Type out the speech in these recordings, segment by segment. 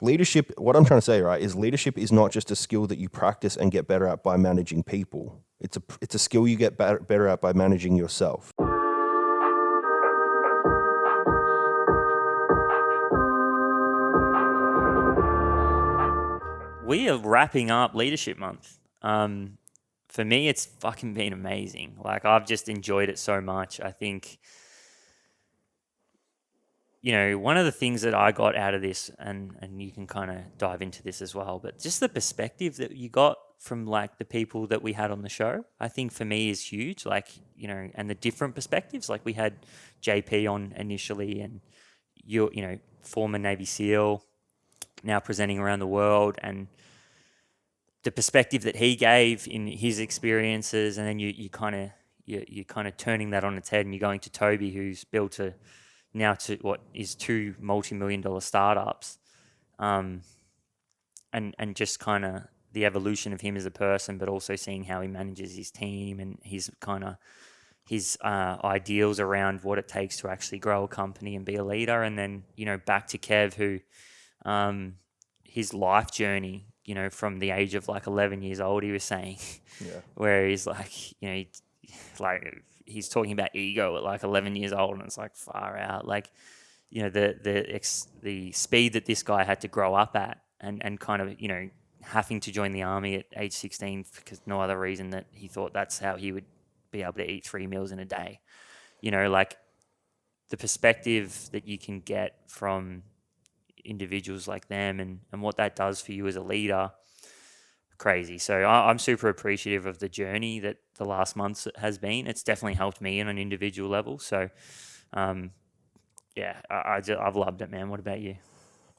leadership, what I'm trying to say, right, is leadership is not just a skill that you practice and get better at by managing people. It's a skill you get better at by managing yourself. We are wrapping up Leadership Month. For me, it's fucking been amazing. Like, I've just enjoyed it so much. I think, one of the things that I got out of this, and you can kind of dive into this as well, but just the perspective that you got from like the people that we had on the show, I think for me is huge. Like, and the different perspectives. Like, we had JP on initially, and former Navy SEAL, now presenting around the world, and the perspective that he gave in his experiences, and then you kind of turning that on its head, and you're going to Toby, who's built what is two multi-million-dollar startups, and just kind of the evolution of him as a person, but also seeing how he manages his team and his ideals around what it takes to actually grow a company and be a leader. And then back to Kev, who his life journey, from the age of like 11 years old, he was saying, where he's like, he's talking about ego at like 11 years old, and it's like far out. Like, the speed that this guy had to grow up at, and kind of, having to join the army at age 16 because no other reason that he thought that's how he would be able to eat 3 meals in a day. Like the perspective that you can get from individuals like them, and what that does for you as a leader, crazy. So I'm super appreciative of the journey that the last month has been. It's definitely helped me on an individual level. So I've loved it, man. What about you?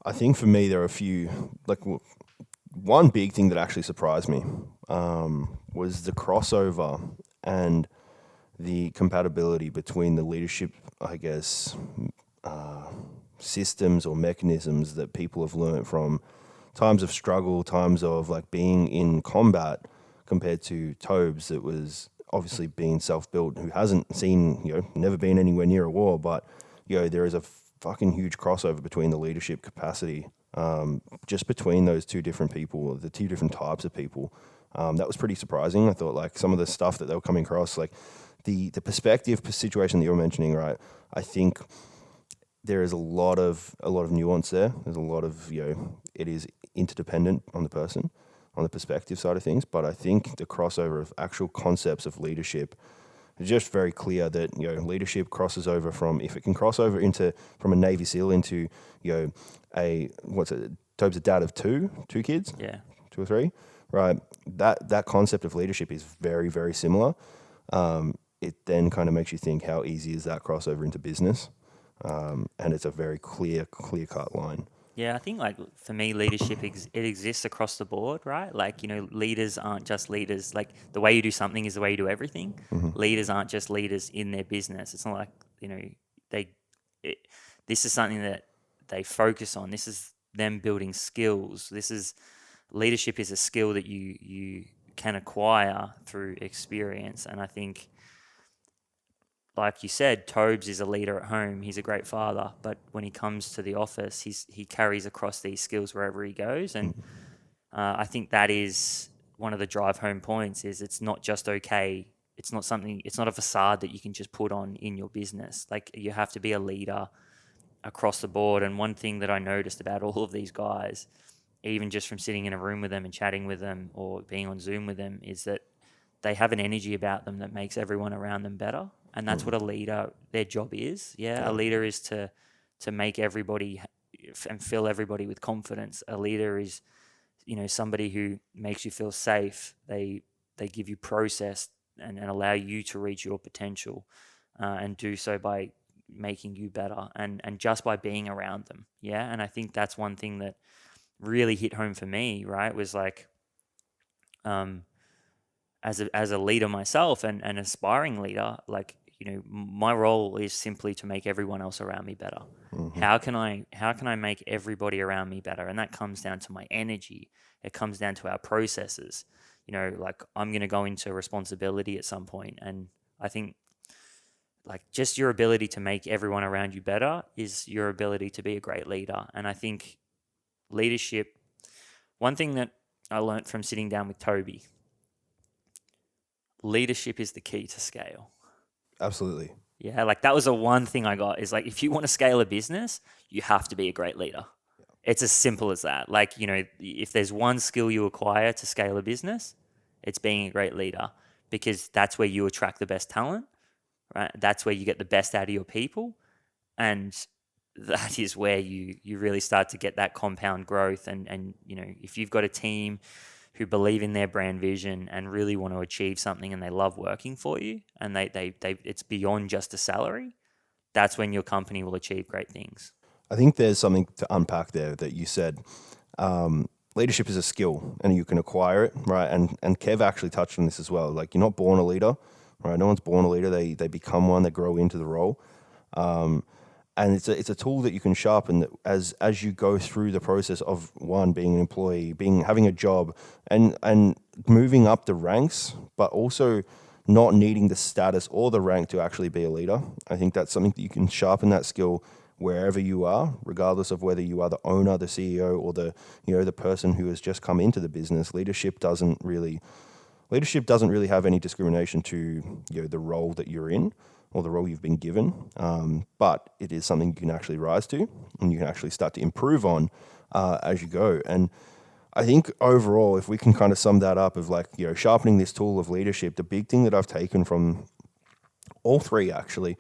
I think for me, there are a few, like one big thing that actually surprised me was the crossover and the compatibility between the leadership, I guess, systems or mechanisms that people have learned from times of struggle, times of like being in combat, compared to Tobes that was obviously being self-built, who hasn't seen, never been anywhere near a war, but there is a fucking huge crossover between the leadership capacity, just between those two different people, the two different types of people. That was pretty surprising. I thought like some of the stuff that they were coming across, like the perspective situation that you're mentioning, right? I think there is a lot of nuance there. There's a lot of, it is interdependent on the person, on the perspective side of things. But I think the crossover of actual concepts of leadership is just very clear that, leadership crosses over if it can cross over from a Navy SEAL into, Tobe's a dad of two kids? Yeah. 2 or 3, right? That concept of leadership is very, very similar. It then kind of makes you think, how easy is that crossover into business? And it's a very clear-cut line. Yeah, I think like for me, leadership it exists across the board, right? Like, leaders aren't just leaders. Like the way you do something is the way you do everything. Mm-hmm. Leaders aren't just leaders in their business. It's not like this is something that they focus on. This is them building skills. Leadership is a skill that you can acquire through experience. And I think, like you said, Tobes is a leader at home. He's a great father, but when he comes to the office, he carries across these skills wherever he goes. And I think that is one of the drive home points. Is it's not just okay. It's not a facade that you can just put on in your business. Like, you have to be a leader across the board. And one thing that I noticed about all of these guys, even just from sitting in a room with them and chatting with them or being on Zoom with them, is that they have an energy about them that makes everyone around them better. And that's what a leader, their job is. Yeah. A leader is to make everybody and fill everybody with confidence. A leader is, somebody who makes you feel safe. They give you process and allow you to reach your potential, and do so by making you better and just by being around them. Yeah. And I think that's one thing that really hit home for me, right? Was like, as a leader myself and an aspiring leader, like, my role is simply to make everyone else around me better. Mm-hmm. How can I make everybody around me better? And that comes down to my energy. It comes down to our processes. Like, I'm going to go into responsibility at some point, and I think like just your ability to make everyone around you better is your ability to be a great leader. And I think leadership, one thing that I learned from sitting down with Toby, leadership is the key to scale. Absolutely. Yeah, like that was the one thing I got is like, if you want to scale a business, you have to be a great leader. It's as simple as that. Like, if there's one skill you acquire to scale a business, it's being a great leader, because that's where you attract the best talent, right? That's where you get the best out of your people. And that is where you really start to get that compound growth. And if you've got a team who believe in their brand vision and really want to achieve something and they love working for you, and they it's beyond just a salary, that's when your company will achieve great things. I think there's something to unpack there that you said. Leadership is a skill and you can acquire it, right? And Kev actually touched on this as well. Like, you're not born a leader, right? No one's born a leader. They become one, they grow into the role. And it's a tool that you can sharpen that as you go through the process of one, being an employee, having a job, and moving up the ranks, but also not needing the status or the rank to actually be a leader. I think that's something that you can sharpen that skill wherever you are, regardless of whether you are the owner, the CEO, or the person who has just come into the business. Leadership doesn't really have any discrimination to the role that you're in or the role you've been given, but it is something you can actually rise to and you can actually start to improve on as you go. And I think overall, if we can kind of sum that up of sharpening this tool of leadership, the big thing that I've taken from all three actually,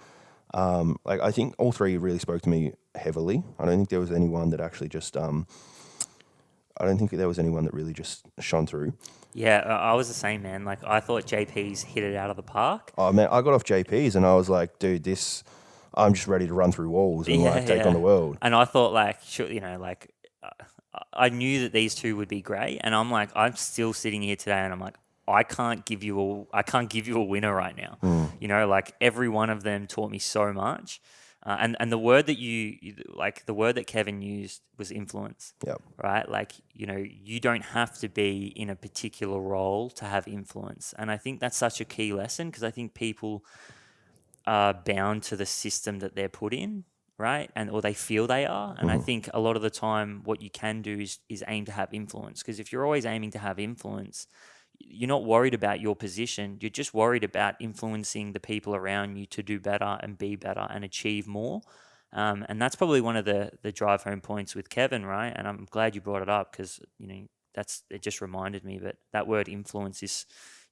I think all three really spoke to me heavily. I don't think there was anyone that actually just I don't think there was anyone that really just shone through. Yeah, I was the same, man. Like, I thought JP's hit it out of the park. Oh man, I got off JP's and I was like, dude, I'm just ready to run through walls and take on the world. And I thought I knew that these two would be great, and I'm still sitting here today, and I'm like, I can't give you a winner right now. Like, every one of them taught me so much. And the word that the word that Kevin used was influence. Yep. Right? Like, you don't have to be in a particular role to have influence. And I think that's such a key lesson, because I think people are bound to the system that they're put in, right? Or they feel they are. And I think a lot of the time what you can do is aim to have influence, because if you're always aiming to have influence, you're not worried about your position. You're just worried about influencing the people around you to do better and be better and achieve more. And that's probably one of the drive home points with Kevin, right? And I'm glad you brought it up, because it just reminded me. But that word influence is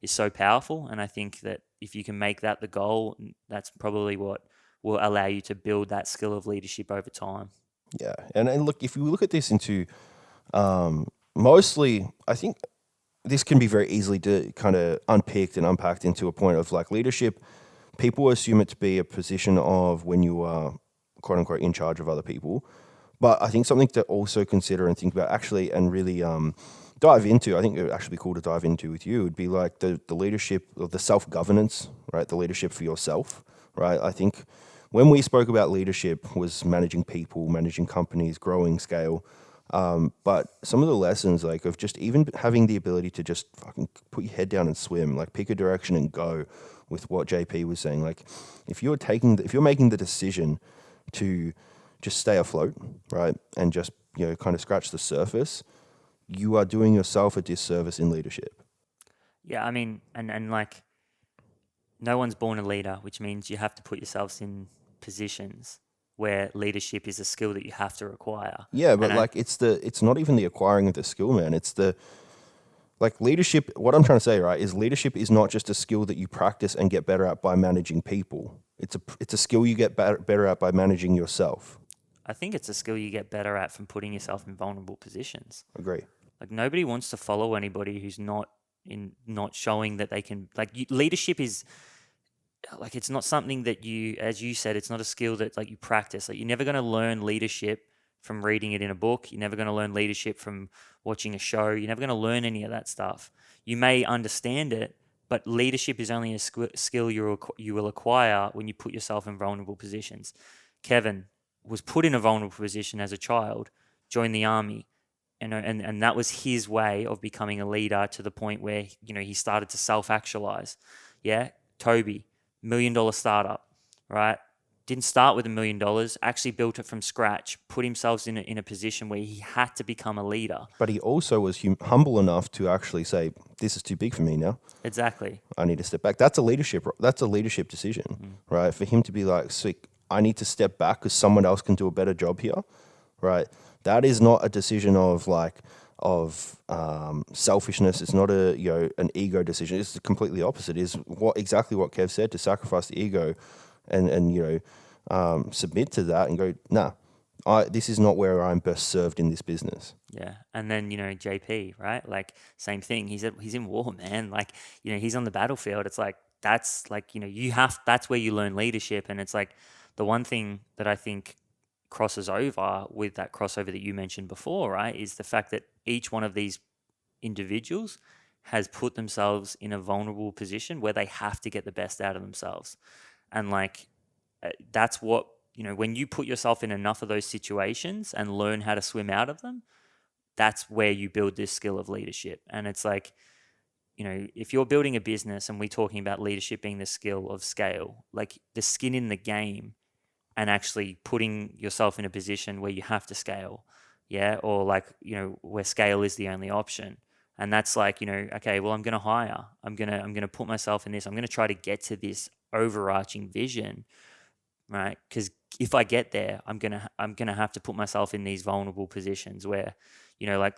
so powerful, and I think that if you can make that the goal, that's probably what will allow you to build that skill of leadership over time. Yeah, and look, if you look at this into mostly, I think this can be very easily kind of unpicked and unpacked into a point of leadership. People assume it to be a position of when you are quote unquote in charge of other people, but I think something to also consider and think about actually, and really dive into, I think it would actually be cool to dive into with you, would be like the leadership of the self-governance, right? The leadership for yourself, right? I think when we spoke about leadership was managing people, managing companies, growing scale. But some of the lessons of just even having the ability to just fucking put your head down and swim, pick a direction and go, with what JP was saying. If you're making the decision to just stay afloat, right? And just, kind of scratch the surface, you are doing yourself a disservice in leadership. Yeah, I mean, and no one's born a leader, which means you have to put yourselves in positions where leadership is a skill that you have to acquire. Yeah, but it's not even the acquiring of the skill, man. It's the leadership. What I'm trying to say, right, is leadership is not just a skill that you practice and get better at by managing people. It's a skill you get better at by managing yourself. I think it's a skill you get better at from putting yourself in vulnerable positions. Agree. Nobody wants to follow anybody who's not showing that they can. Leadership is it's not something that you, as you said, it's not a skill that you practice. You're never going to learn leadership from reading it in a book. You're never going to learn leadership from watching a show. You're never going to learn any of that stuff. You may understand it, but leadership is only a skill you will acquire when you put yourself in vulnerable positions. Kevin was put in a vulnerable position as a child, joined the army, and that was his way of becoming a leader, to the point where he started to self-actualize. Yeah, Toby, $1 million startup, right? didn't start with $1 million, actually built it from scratch, put himself in a position where he had to become a leader. But he also was humble enough to actually say, "This is too big for me now. Exactly. I need to step back." That's a leadership decision, right? For him to be like, "Sick, I need to step back because someone else can do a better job here," right? That is not a decision of selfishness. It's not an ego decision. It's completely opposite. It's exactly what Kev said, to sacrifice the ego and submit to that and go, nah, this is not where I'm best served in this business. Yeah. And then, JP, right? Like, same thing. He's in war, man. Like, he's on the battlefield. It's like, that's like, that's where you learn leadership. And it's like the one thing that I think crosses over with that crossover that you mentioned before, right, is the fact that each one of these individuals has put themselves in a vulnerable position where they have to get the best out of themselves. And like, that's what, when you put yourself in enough of those situations and learn how to swim out of them, that's where you build this skill of leadership. And it's like, if you're building a business and we're talking about leadership being the skill of scale, like the skin in the game and actually putting yourself in a position where you have to scale, yeah, or like, where scale is the only option. And that's like, okay, well, I'm going to hire, I'm going to put myself in this, I'm going to try to get to this overarching vision, right? Because if I get there, I'm going to have to put myself in these vulnerable positions where, like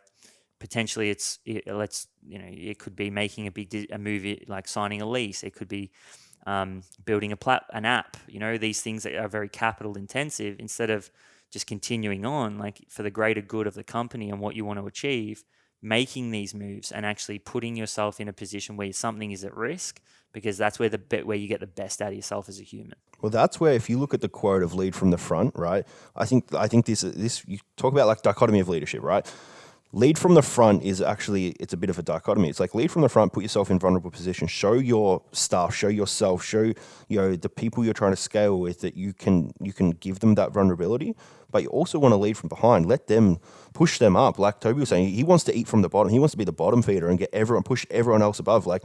potentially it could be making a movie, like signing a lease. It could be building an app, these things that are very capital intensive. Instead of just continuing on, like for the greater good of the company and what you want to achieve, making these moves and actually putting yourself in a position where something is at risk, because that's where where you get the best out of yourself as a human. Well, that's where, if you look at the quote of lead from the front, right? I think this you talk about like dichotomy of leadership, right? Lead from the front is actually, it's a bit of a dichotomy. It's like lead from the front, put yourself in vulnerable position, show your stuff, show yourself, show the people you're trying to scale with that you can give them that vulnerability. But you also want to lead from behind, let them push them up. Like Toby was saying, he wants to eat from the bottom. He wants to be the bottom feeder and push everyone else above. Like,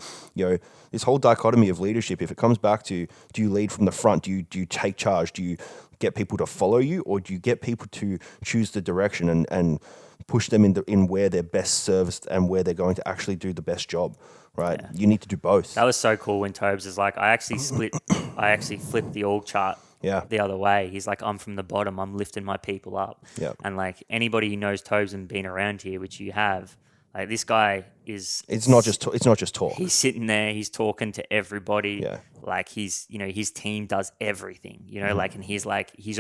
this whole dichotomy of leadership, if it comes back to, do you lead from the front? Do you take charge? Do you get people to follow you, or do you get people to choose the direction and push them in where they're best serviced and where they're going to actually do the best job, right? Yeah. You need to do both. That was so cool when Tobes is like, I actually flipped the org chart the other way. He's like, I'm from the bottom, I'm lifting my people up. Yeah. And like anybody who knows Tobes and been around here, which you have, like this guy is... It's not just talk. He's sitting there, he's talking to everybody. Yeah. Like his team does everything, like, and he's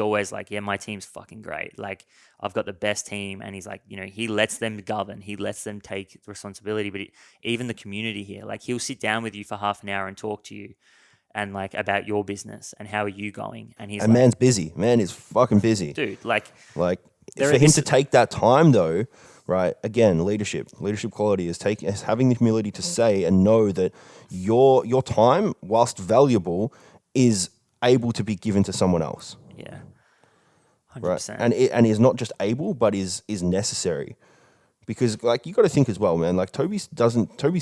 always like, yeah, my team's fucking great. Like I've got the best team. And he's like, he lets them govern, he lets them take responsibility. But even the community here, like he'll sit down with you for half an hour and talk to you and like about your business and how are you going. And he's man's busy. Man is fucking busy. Dude, like for him to take that time though, right? Again, leadership quality is having the humility to say and know that your time, whilst valuable, is able to be given to someone else. Yeah, 100%. Right, and is not just able, but is necessary, because like you got to think as well, man. Like Toby's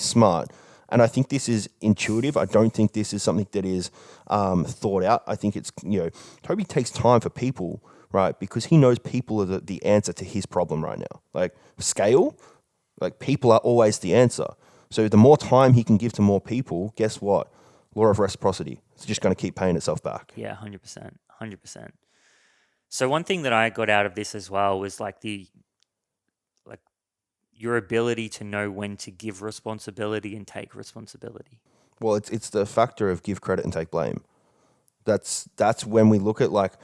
smart, and I think this is intuitive. I don't think this is something that is thought out. I think it's Toby takes time for people. Right, because he knows people are the answer to his problem right now. Like scale, like people are always the answer. So the more time he can give to more people, guess what? Law of reciprocity. It's just going to keep paying itself back. Yeah, 100%. So one thing that I got out of this as well was like your ability to know when to give responsibility and take responsibility. Well, it's the factor of give credit and take blame. That's when we look at like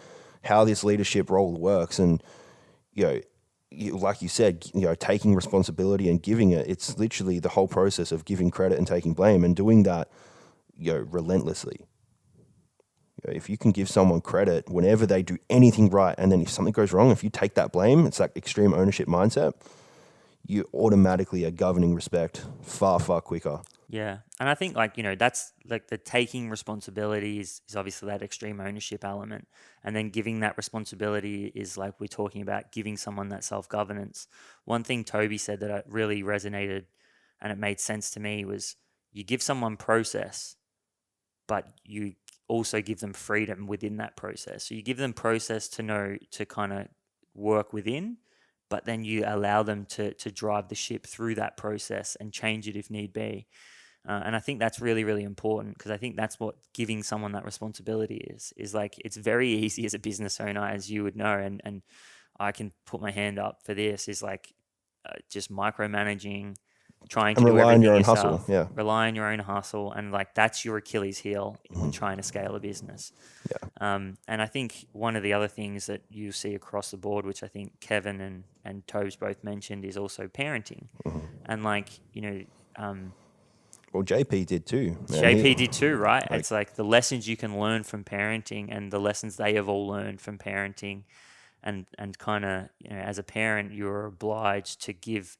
how this leadership role works, and like you said, taking responsibility and giving it. It's literally the whole process of giving credit and taking blame, and doing that, relentlessly. If you can give someone credit whenever they do anything right, and then if something goes wrong, if you take that blame, it's like extreme ownership mindset. You automatically are governing respect far, far quicker. Yeah. And I think that's like the taking responsibility is obviously that extreme ownership element. And then giving that responsibility is like we're talking about giving someone that self-governance. One thing Toby said that really resonated and it made sense to me was you give someone process, but you also give them freedom within that process. So you give them process to know to kind of work within, but then you allow them to drive the ship through that process and change it if need be. And I think that's really, really important, because I think that's what giving someone that responsibility is like. It's very easy as a business owner, as you would know, and I can put my hand up for this, is like just micromanaging, trying to And do rely on everything your own yourself, hustle. Yeah. rely on your own hustle, and like that's your Achilles heel in trying to scale a business. Yeah. And I think one of the other things that you see across the board, which I think Kevin and Tobes both mentioned, is also parenting. And like, Well, JP did too. Man. JP did too, right? Like, It's like the lessons you can learn from parenting and the lessons they have all learned from parenting, and kind of, as a parent, you're obliged to give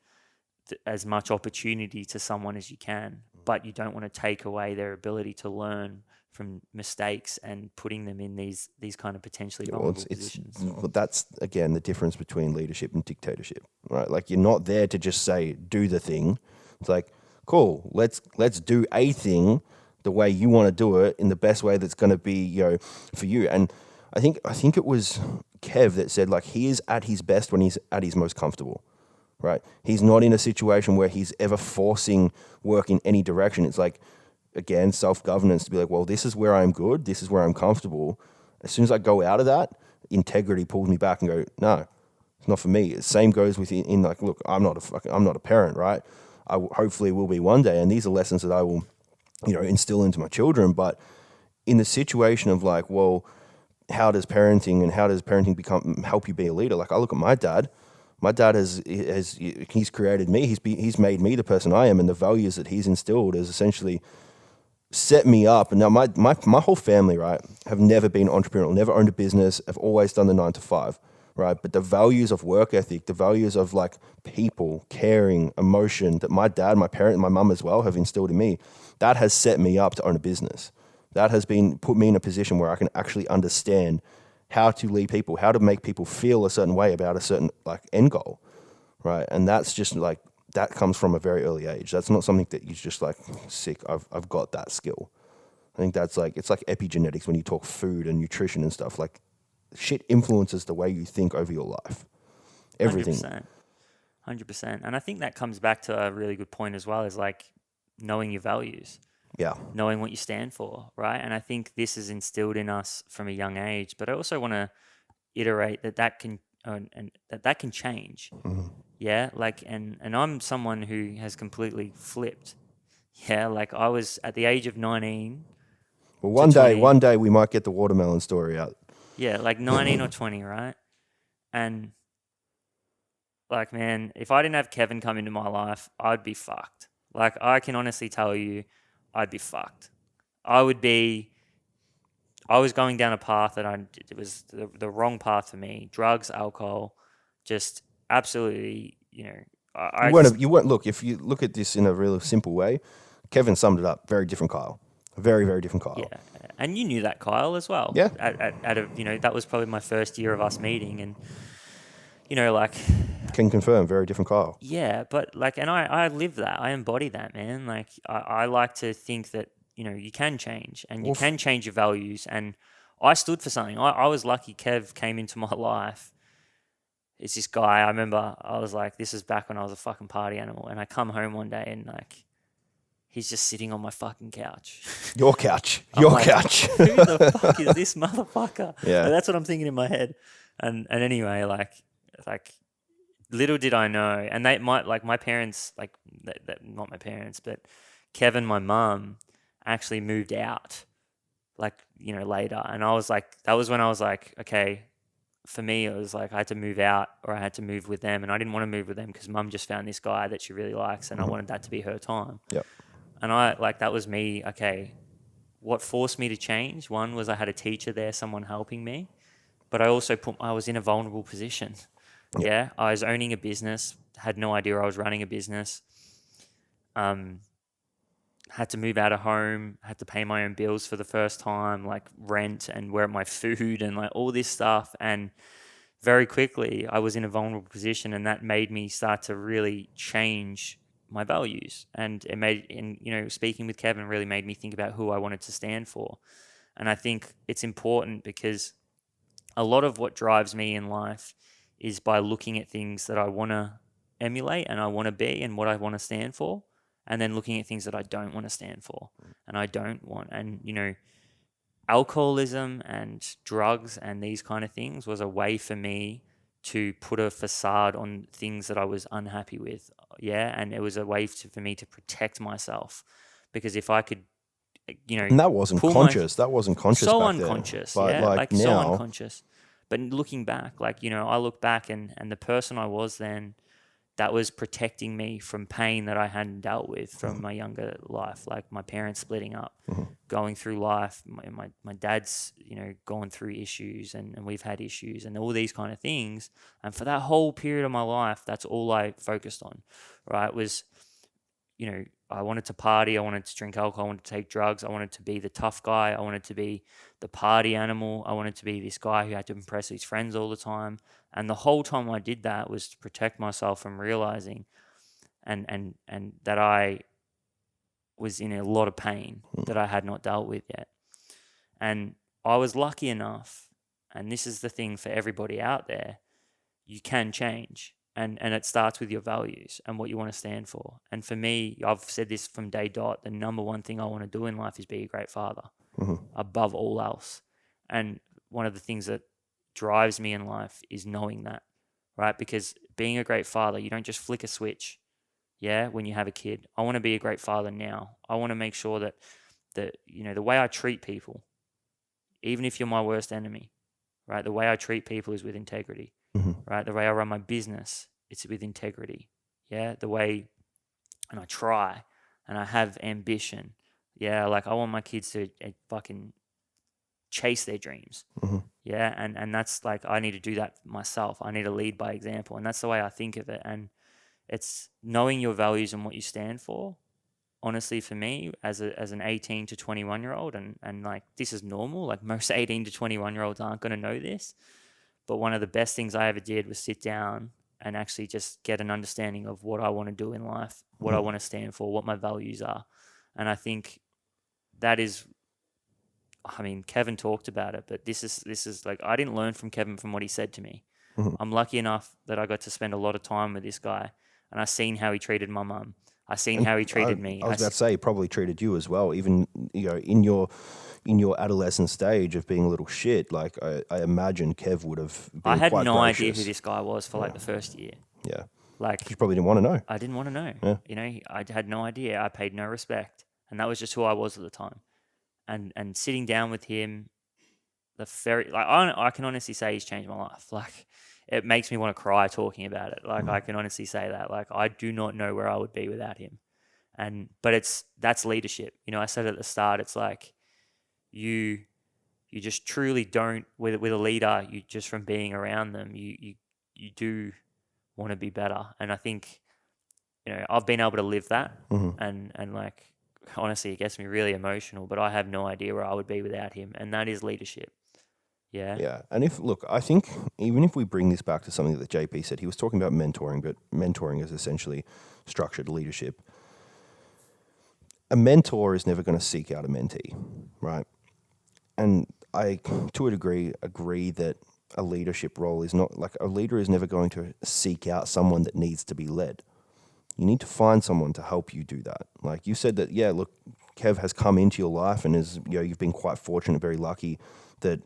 as much opportunity to someone as you can, but you don't want to take away their ability to learn from mistakes and putting them in these kind of potentially vulnerable positions. But that's again the difference between leadership and dictatorship, right? Like, you're not there to just say do the thing. It's like, cool, let's do a thing the way you want to do it, in the best way that's going to be, for you. And I think it was Kev that said, like, he is at his best when he's at his most comfortable, right? He's not in a situation where he's ever forcing work in any direction. It's like, again, self-governance, to be like, well, this is where I'm good, this is where I'm comfortable. As soon as I go out of that, integrity pulls me back and go, no, it's not for me. The same goes with in like, look, I'm not a parent, right? I hopefully will be one day, and these are lessons that I will, instill into my children. But in the situation of like, well, how does parenting help you be a leader? Like, I look at my dad. My dad he's created me. He's made me the person I am, and the values that he's instilled has essentially set me up. And now my whole family, right, have never been entrepreneurial, never owned a business, have always done the 9 to 5, right? But the values of work ethic, the values of like people, caring, emotion that my dad, my parent, and my mum as well have instilled in me, that has set me up to own a business. That has put me in a position where I can actually understand how to lead people, how to make people feel a certain way about a certain like end goal, right? And that's just like, that comes from a very early age. That's not something that you just like, sick, I've got that skill. I think that's like, it's like epigenetics when you talk food and nutrition and stuff. Like, shit influences the way you think over your life. Everything. 100%. And I think that comes back to a really good point as well, is like knowing your values. Yeah. Knowing what you stand for, right? And I think this is instilled in us from a young age, but I also want to iterate that can and that can change. Mm-hmm. Yeah, like, and I'm someone who has completely flipped. Yeah, like I was at the age of 19. Well, one day we might get the watermelon story out. Yeah, like 19 or 20, right? And like, man, if I didn't have Kevin come into my life, I'd be fucked. Like, I can honestly tell you, I'd be fucked. I was going down a path that it was the wrong path for me. Drugs, alcohol, just absolutely, You weren't. Look, if you look at this in a really simple way, Kevin summed it up. Very different Kyle. Very, very different Kyle. Yeah, and you knew that, Kyle, as well. Yeah. That was probably my first year of us meeting, and like. Can confirm, very different Kyle. Yeah, but like, and I live that. I embody that, man. Like, I like to think that, you can change, and you can change your values. And I stood for something. I was lucky Kev came into my life. It's this guy. I remember I was like, this is back when I was a fucking party animal. And I come home one day and like, he's just sitting on my fucking couch. Your couch. Your couch. Who the fuck is this motherfucker? Yeah. Like, that's what I'm thinking in my head. And anyway, like little did I know, and my parents, like not my parents, but Kevin, my mum, actually moved out, like, later. And I was like, that was when I was like, okay, for me, it was like I had to move out or I had to move with them. And I didn't want to move with them because mum just found this guy that she really likes, and I wanted that to be her time. Yep. And that was me. Okay, what forced me to change? One was I had a teacher there, someone helping me, but I also I was in a vulnerable position. Yep. Yeah, I was owning a business, had no idea I was running a business. Had to move out of home, had to pay my own bills for the first time, like rent and where my food and like all this stuff. And very quickly I was in a vulnerable position, and that made me start to really change my values. And it made, speaking with Kevin really made me think about who I wanted to stand for. And I think it's important because a lot of what drives me in life is by looking at things that I want to emulate and I want to be and what I want to stand for, and then looking at things that I don't want to stand for and I don't want. And, you know, alcoholism and drugs and these kind of things was a way for me to put a facade on things that I was unhappy with. Yeah. And it was a way for me to protect myself, because if I could, you know, And that wasn't pull conscious. That wasn't conscious so back unconscious, then. But yeah, like like so now, unconscious. But looking back, like, you know, I look back and the person I was then, that was protecting me from pain that I hadn't dealt with from my younger life, like my parents splitting up, going through life. My dad's, you know, gone through issues and we've had issues and all these kind of things. And for that whole period of my life, that's all I focused on, right? Was, you know, I wanted to party, I wanted to drink alcohol, I wanted to take drugs, I wanted to be the tough guy, I wanted to be the party animal, I wanted to be this guy who had to impress his friends all the time. And the whole time I did that was to protect myself from realizing and that I was in a lot of pain that I had not dealt with yet. And I was lucky enough, and this is the thing for everybody out there, you can change. And it starts with your values and what you want to stand for. And for me, I've said this from day dot, the number one thing I want to do in life is be a great father above all else. And one of the things that drives me in life is knowing that, right? Because being a great father, you don't just flick a switch, yeah, when you have a kid. I want to be a great father now. I want to make sure that you know, the way I treat people, even if you're my worst enemy, right? The way I treat people is with integrity. Right? The way I run my business, it's with integrity. Yeah. The way, and I try and I have ambition. Yeah. Like I want my kids to fucking chase their dreams. Yeah. And that's like, I need to do that myself. I need to lead by example. And that's the way I think of it. And it's knowing your values and what you stand for. Honestly, for me, as an 18 to 21-year-old, and like this is normal. Like most 18 to 21-year-olds aren't going to know this. But one of the best things I ever did was sit down and actually just get an understanding of what I want to do in life, what I want to stand for, what my values are. And I think that is, I mean, Kevin talked about it, but this is like, I didn't learn from Kevin from what he said to me. I'm lucky enough that I got to spend a lot of time with this guy, and I seen how he treated my mum. I seen how he treated me. I was about to say, he probably treated you as well, even, you know, in your adolescent stage of being a little shit. Like I imagine Kev would have been I had quite no gracious. idea who this guy was for like the first year. Yeah, Like you probably didn't want to know. I didn't want to know. Yeah. You know, I had no idea. I paid no respect, and that was just who I was at the time. And sitting down with him, I can honestly say he's changed my life. Like it makes me want to cry talking about it. Like I can honestly say that. Like I do not know where I would be without him. But that's leadership. You know, I said at the start, it's like you just truly don't with a leader. You just from being around them, you do want to be better. And I think, you know, I've been able to live that, and like honestly, it gets me really emotional. But I have no idea where I would be without him, and that is leadership. Yeah. Yeah, and I think even if we bring this back to something that JP said, he was talking about mentoring, but mentoring is essentially structured leadership. A mentor is never going to seek out a mentee, right? And I, to a degree, agree that a leadership role is not like a leader is never going to seek out someone that needs to be led. You need to find someone to help you do that. Like you said that, yeah, look, Kev has come into your life and you've been quite fortunate, very lucky that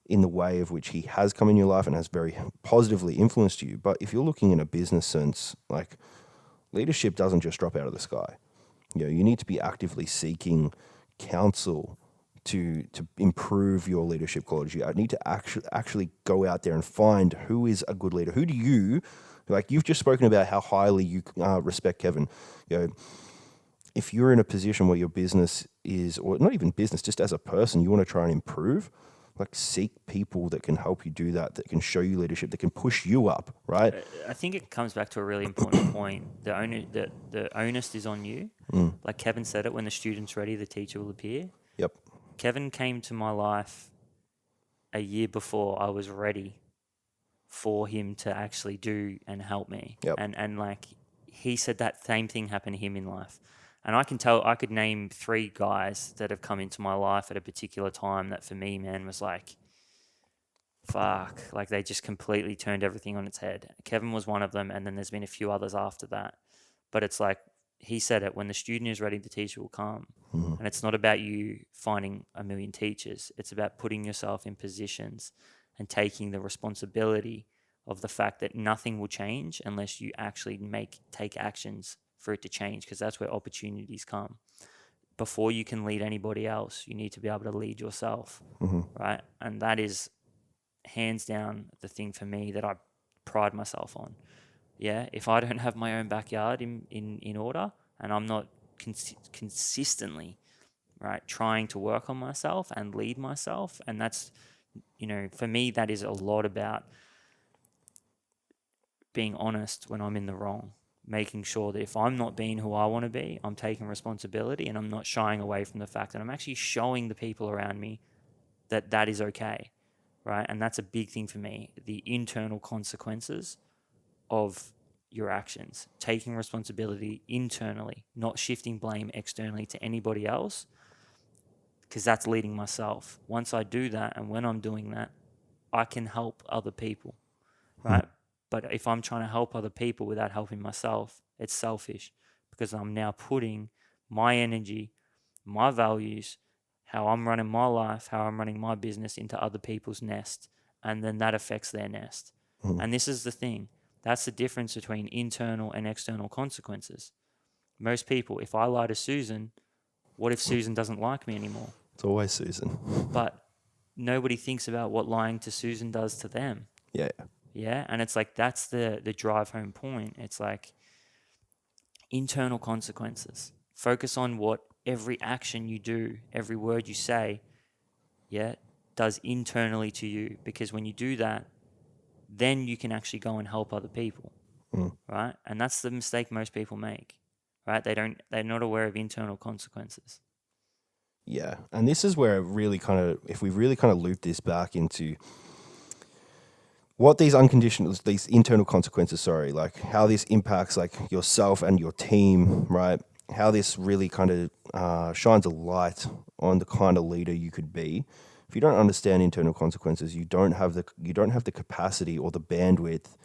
in the way of which he has come in your life and has very positively influenced you. But if you're looking in a business sense, like leadership doesn't just drop out of the sky. You know, you need to be actively seeking counsel to improve your leadership quality. I need to actually go out there and find who is a good leader. Who do you, like you've just spoken about how highly you respect Kevin. You know, if you're in a position where your business is, or not even business, just as a person, you want to try and improve, like seek people that can help you do that, that can show you leadership, that can push you up, right? I think it comes back to a really important point. The onus is on you. Like Kevin said it, when the student's ready, the teacher will appear. Yep. Kevin came to my life a year before I was ready for him to actually do and help me. Yep. And like he said that same thing happened to him in life. And I could name 3 guys that have come into my life at a particular time that for me, man, was like, fuck, like they just completely turned everything on its head. Kevin was one of them, and then there's been a few others after that. But it's like, he said it, when the student is ready, the teacher will come. Mm. And it's not about you finding a million teachers. It's about putting yourself in positions and taking the responsibility of the fact that nothing will change unless you actually take actions for it to change, because that's where opportunities come. Before you can lead anybody else, you need to be able to lead yourself, right? And that is hands down the thing for me that I pride myself on. Yeah, if I don't have my own backyard in order, and I'm not consistently, right, trying to work on myself and lead myself, and that's, for me, that is a lot about being honest when I'm in the wrong, making sure that if I'm not being who I want to be, I'm taking responsibility, and I'm not shying away from the fact that I'm actually showing the people around me that that is okay, right? And that's a big thing for me, the internal consequences of your actions, taking responsibility internally, not shifting blame externally to anybody else, because that's leading myself. Once I do that, and when I'm doing that, I can help other people, right? But if I'm trying to help other people without helping myself, it's selfish, because I'm now putting my energy, my values, how I'm running my life, how I'm running my business into other people's nest, and then that affects their nest. And this is the thing. That's the difference between internal and external consequences. Most people, if I lie to Susan, what if Susan doesn't like me anymore? It's always Susan. But nobody thinks about what lying to Susan does to them. Yeah. Yeah. And it's like, that's the drive home point. It's like internal consequences. Focus on what every action you do, every word you say, does internally to you. Because when you do that, then you can actually go and help other people, right? And that's the mistake most people make, right? They're not aware of internal consequences. Yeah. And this is where it really kind of, if we really kind of loop this back into what these internal consequences, like how this impacts like yourself and your team, right? How this really kind of shines a light on the kind of leader you could be. If you don't understand internal consequences, you don't have the capacity or the bandwidth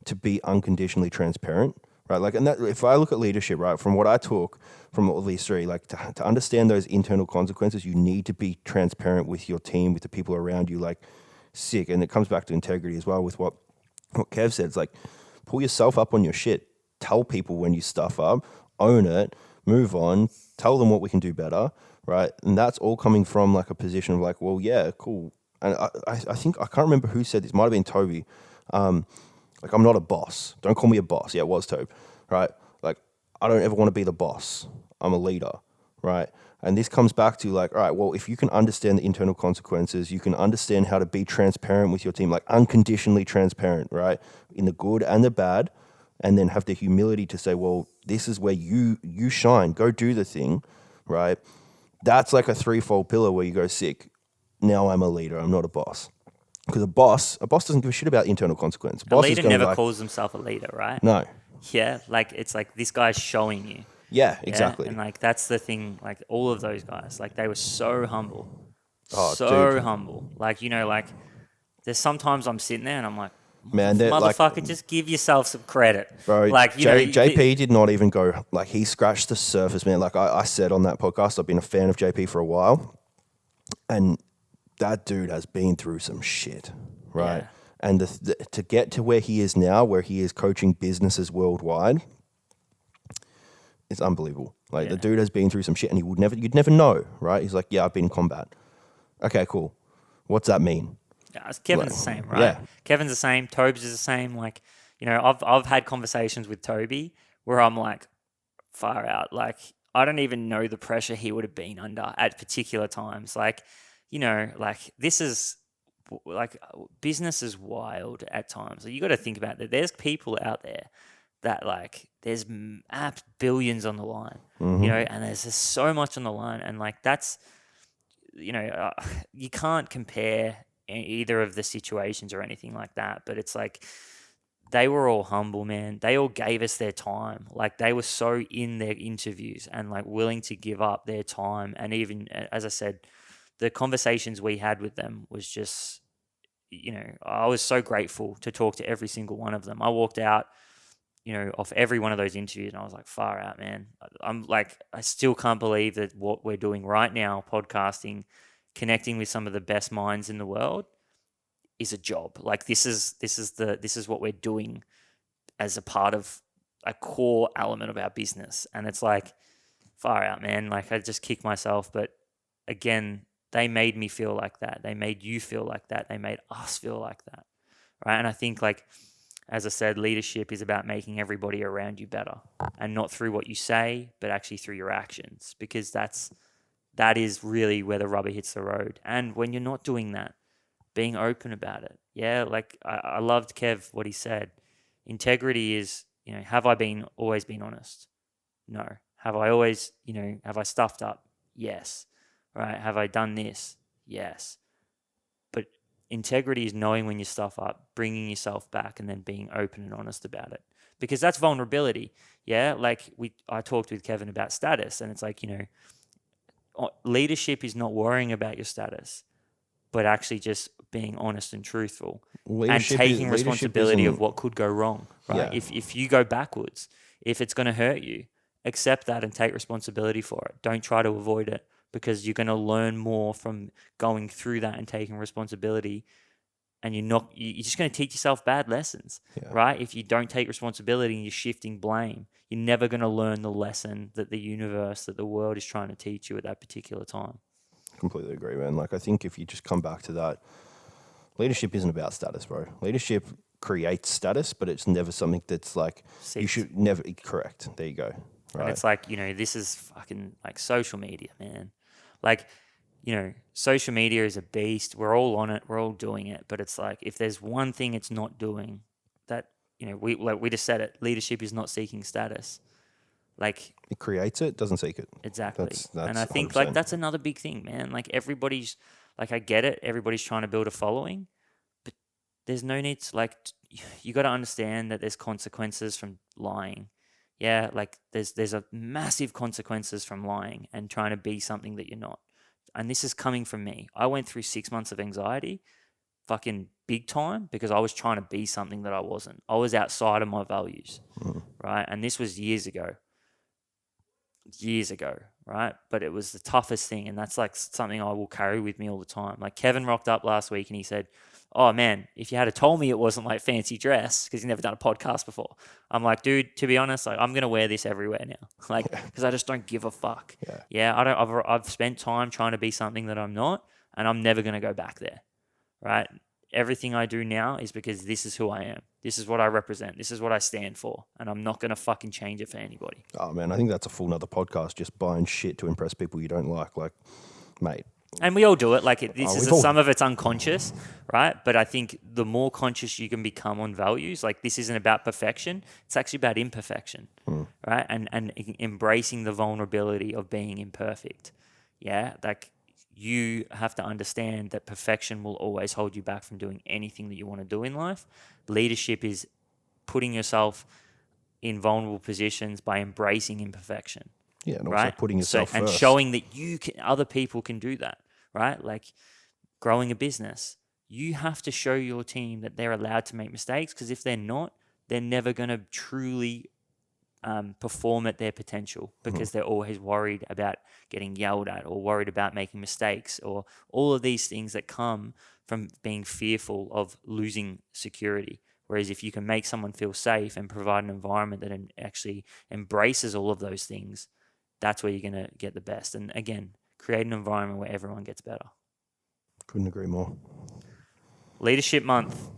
to be unconditionally transparent, right? Like, and that, if I look at leadership, right, from what I took from all these 3, like to understand those internal consequences, you need to be transparent with your team, with the people around you, like sick. And it comes back to integrity as well with what Kev said. It's like, pull yourself up on your shit, tell people when you stuff up, own it, move on, tell them what we can do better, right? And that's all coming from like a position of like, well, yeah, cool. And I think, I can't remember who said this, might have been Toby. Like, I'm not a boss. Don't call me a boss. Yeah, it was Tobe, right? Like, I don't ever want to be the boss. I'm a leader, right? And this comes back to like, all right, well, if you can understand the internal consequences, you can understand how to be transparent with your team, like unconditionally transparent, right? In the good and the bad, and then have the humility to say, well, this is where you shine. Go do the thing, right? That's like a 3-fold pillar where you go, sick. Now I'm a leader. I'm not a boss. Because a boss doesn't give a shit about internal consequence. A leader never calls himself a leader, right? No. Yeah, like it's like this guy's showing you. Yeah, exactly. And like that's the thing. Like all of those guys, like they were so humble, Dude. humble. Like like there's sometimes I'm sitting there and I'm like, Man, motherfucker, like, just give yourself some credit, bro. Like JP did not even go. Like, he scratched the surface, man. Like I said on that podcast, I've been a fan of JP for a while, and that dude has been through some shit, right? Yeah. And to get to where he is now, where he is coaching businesses worldwide, it's unbelievable. Like, the dude has been through some shit, and you'd never know, right? He's like, yeah, I've been in combat. Okay, cool. What's that mean? Yeah, Kevin's the same, right? Yeah. Kevin's the same. Tobes is the same. Like, I've had conversations with Toby where I'm like, far out. Like, I don't even know the pressure he would have been under at particular times. Like, like this is like business is wild at times. Like, you got to think about that. There's people out there that like there's billions on the line, and there's just so much on the line, and like that's, you can't compare either of the situations or anything like that. But it's like they were all humble, man. They all gave us their time. Like, they were so in their interviews and like willing to give up their time. And even, as I said, the conversations we had with them was just, I was so grateful to talk to every single one of them. I walked out, off every one of those interviews, and I was like, far out, man. I'm like, I still can't believe that what we're doing right now, podcasting, connecting with some of the best minds in the world, is a job. Like, this is what we're doing as a part of a core element of our business. And it's like, far out, man. Like, I just kick myself. But again, they made me feel like that. They made you feel like that. They made us feel like that. Right. And I think, like, as I said, leadership is about making everybody around you better, and not through what you say, but actually through your actions, because that is really where the rubber hits the road. And when you're not doing that, being open about it. Yeah. Like, I loved Kev, what he said. Integrity is, have I always been honest? No. Have I always, have I stuffed up? Yes. Right. Have I done this? Yes. But integrity is knowing when you stuff up, bringing yourself back, and then being open and honest about it, because that's vulnerability. Yeah. Like, I talked with Kevin about status, and it's like, leadership is not worrying about your status, but actually just being honest and truthful, and taking responsibility of what could go wrong, right? Yeah. If you go backwards, if it's going to hurt you, accept that and take responsibility for it. Don't try to avoid it, because you're going to learn more from going through that and taking responsibility. And you're just going to teach yourself bad lessons, right? If you don't take responsibility and you're shifting blame, you're never going to learn the lesson that the universe, that the world is trying to teach you at that particular time. Completely agree, man. Like, I think if you just come back to that, leadership isn't about status, bro. Leadership creates status, but it's never something that's like, you should never, correct. There you go. Right. And it's like, this is fucking like social media, man. Like, social media is a beast. We're all on it. We're all doing it. But it's like, if there's one thing it's not doing, that, we just said it, leadership is not seeking status. Like, it creates it, doesn't seek it. Exactly. That's and I think 100%. like that's another big thing, man. Like, everybody's like, I get it. Everybody's trying to build a following, but there's no need to, like, you got to understand that there's consequences from lying. Yeah. Like, there's a massive consequences from lying and trying to be something that you're not. And this is coming from me. I went through 6 months of anxiety, fucking big time, because I was trying to be something that I wasn't. I was outside of my values, right? And this was years ago, right? But it was the toughest thing, and that's like something I will carry with me all the time. Like, Kevin rocked up last week and he said, oh man, if you had told me it wasn't like fancy dress, because he's never done a podcast before. I'm like, dude, to be honest, like, I'm going to wear this everywhere now. Like, because I just don't give a fuck. Yeah. I've spent time trying to be something that I'm not, and I'm never going to go back there. Right. Everything I do now is because this is who I am. This is what I represent. This is what I stand for. And I'm not going to fucking change it for anybody. Oh man, I think that's a full nother podcast, just buying shit to impress people you don't like. Like, mate. And we all do it. Like, some of it's unconscious, right? But I think the more conscious you can become on values, like, this isn't about perfection. It's actually about imperfection, right? And embracing the vulnerability of being imperfect. Yeah, like, you have to understand that perfection will always hold you back from doing anything that you want to do in life. Leadership is putting yourself in vulnerable positions by embracing imperfection. Yeah, and also putting yourself first. And showing that other people can do that, right? Like, growing a business, you have to show your team that they're allowed to make mistakes, because if they're not, they're never going to truly perform at their potential, because they're always worried about getting yelled at, or worried about making mistakes, or all of these things that come from being fearful of losing security. Whereas if you can make someone feel safe and provide an environment that actually embraces all of those things, that's where you're going to get the best. And again, create an environment where everyone gets better. Couldn't agree more. Leadership Month.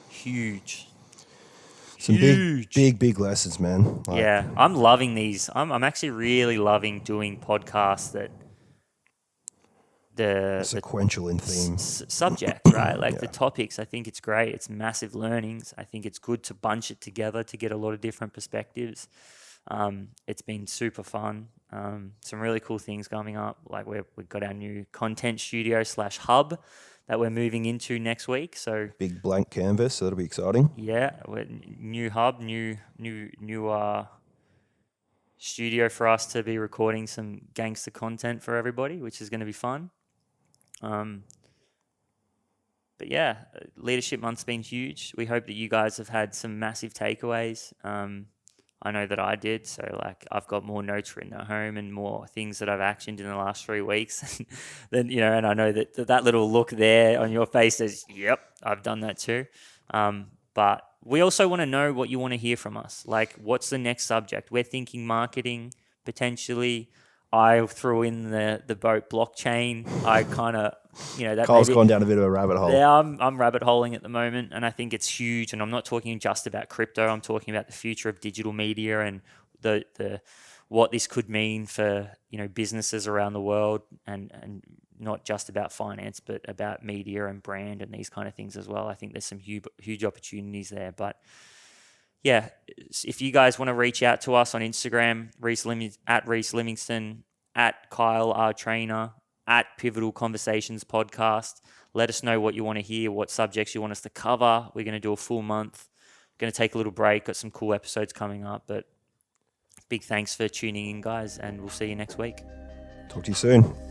Huge. Some big lessons, man. Like, yeah, I'm loving these. I'm actually really loving doing podcasts that the sequential in theme subject, right? Like the topics. I think it's great. It's massive learnings. I think it's good to bunch it together to get a lot of different perspectives. It's been super fun. Some really cool things coming up. Like, we've got our new content studio /hub that we're moving into next week. So Big blank canvas, so that'll be exciting. yeah, new hub, new studio for us to be recording some gangster content for everybody, which is going to be fun. But yeah, Leadership Month's been huge. We hope that you guys have had some massive takeaways. I know that I did. So like I've got more notes written at home and more things that I've actioned in the last 3 weeks. Then, you know, and I know that little look there on your face says, yep, I've done that too. But we also want to know what you want to hear from us. Like, what's the next subject? We're thinking marketing, potentially. I threw in the boat blockchain. I kind of, you know, that Kyle's maybe, gone down a bit of a rabbit hole. yeah, I'm rabbit holing at the moment, and I think it's huge. And I'm not talking just about crypto. I'm talking about the future of digital media and the what this could mean for, you know, businesses around the world, and not just about finance, but about media and brand and these kind of things as well. I think there's some huge opportunities there. But yeah, if you guys want to reach out to us on Instagram, at Rhys Livingston, at Kyle R Trainer, at Pivotal Conversations Podcast. Let us know what you want to hear, what subjects you want us to cover. We're going to do a full month. Going to take a little break. Got some cool episodes coming up. But big thanks for tuning in, guys, and we'll see you next week. Talk to you soon.